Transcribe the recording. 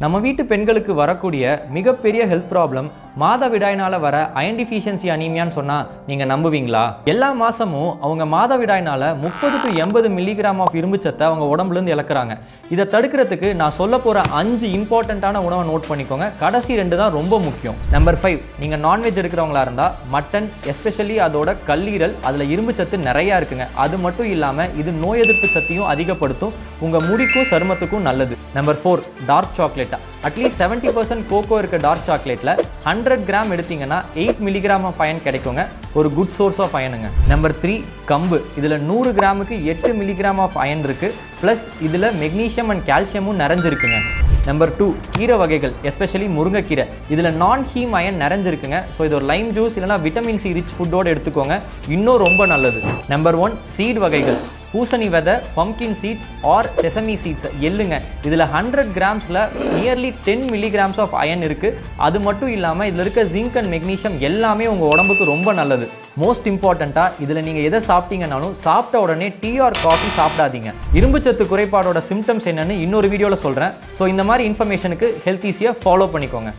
நம்ம வீட்டு பெண்களுக்கு வரக்கூடிய மிகப்பெரிய ஹெல்த் ப்ராப்ளம் மாதவிடாயினால் வர அயன் டிஃபிஷியன்சி அனீமியான்னு சொன்னால் நீங்கள் நம்புவீங்களா? எல்லா மாதமும் அவங்க மாதவிடாயினால் 30 to 80 மில்லிகிராம் ஆஃப் இரும்பு சத்தை அவங்க உடம்புலேருந்து இழக்கிறாங்க. இதை தடுக்கிறதுக்கு நான் சொல்ல போகிற 5 இம்பார்ட்டண்ட்டான உணவை நோட் பண்ணிக்கோங்க. கடைசி 2 தான் ரொம்ப முக்கியம். நம்பர் 5, நீங்கள் நான்வெஜ் எடுக்கிறவங்களா இருந்தால் மட்டன், எஸ்பெஷலி அதோட கல்லீரல், அதில் இரும்பு சத்து நிறையா இருக்குங்க. அது மட்டும் இல்லாமல் இது நோய் எதிர்ப்பு சத்தையும் அதிகப்படுத்தும், உங்கள் முடிக்கும் சருமத்துக்கும் நல்லது. Number 4, dark chocolate. At least 70% cocoa இருக்க டார்க் சாக்லேட்டில் 100 கிராம் எடுத்தீங்கன்னா 8 மில்லிகிராம் ஆஃப் அயன் கிடைக்குங்க. ஒரு குட் சோர்ஸ் ஆஃப் அயனுங்க. நம்பர் 3, கம்பு. இதில் 100 கிராமுக்கு 8 மில்லிகிராம் ஆஃப் அயன் இருக்குது. ப்ளஸ் இதில் மெக்னீஷியம் அண்ட் கால்சியமும் நிறைஞ்சிருக்குங்க. நம்பர் 2, கீரை வகைகள், எஸ்பெஷலி முருங்கைக்கீரை. இதில் நான் ஹீம் அயன் நிறைஞ்சிருக்குங்க. ஸோ இது ஒரு லைம் ஜூஸ் இல்லைனா விட்டமின் சி ரிச் ஃபுட்டோடு எடுத்துக்கோங்க, இன்னும் ரொம்ப நல்லது. நம்பர் 1, சீட் வகைகள். பூசணி விதை, pumpkin seeds or sesame seeds, எள்ளுங்க. இதில் 100 கிராம்ஸில் நியர்லி 10 மில்லிகிராம்ஸ் ஆஃப் அயன் இருக்குது. அது மட்டும் இல்லாமல் இதில் இருக்க ஜிங்க் அண்ட் மெக்னீஷியம் எல்லாமே உங்கள் உடம்புக்கு ரொம்ப நல்லது. மோஸ்ட் இம்பார்ட்டண்ட்டாக இதில் நீங்கள் எதை சாப்பிட்டீங்கன்னாலும் சாப்பிட்ட உடனே டீ ஆர் காஃபி சாப்பிடாதீங்க. இரும்புச்சத்து குறைபாடோட சிம்டம்ஸ் என்னன்னு இன்னொரு வீடியோவில் சொல்கிறேன். ஸோ இந்த மாதிரி இன்ஃபர்மேஷனுக்கு ஹெல்த் ஈஸியாக ஃபாலோ பண்ணிக்கோங்க.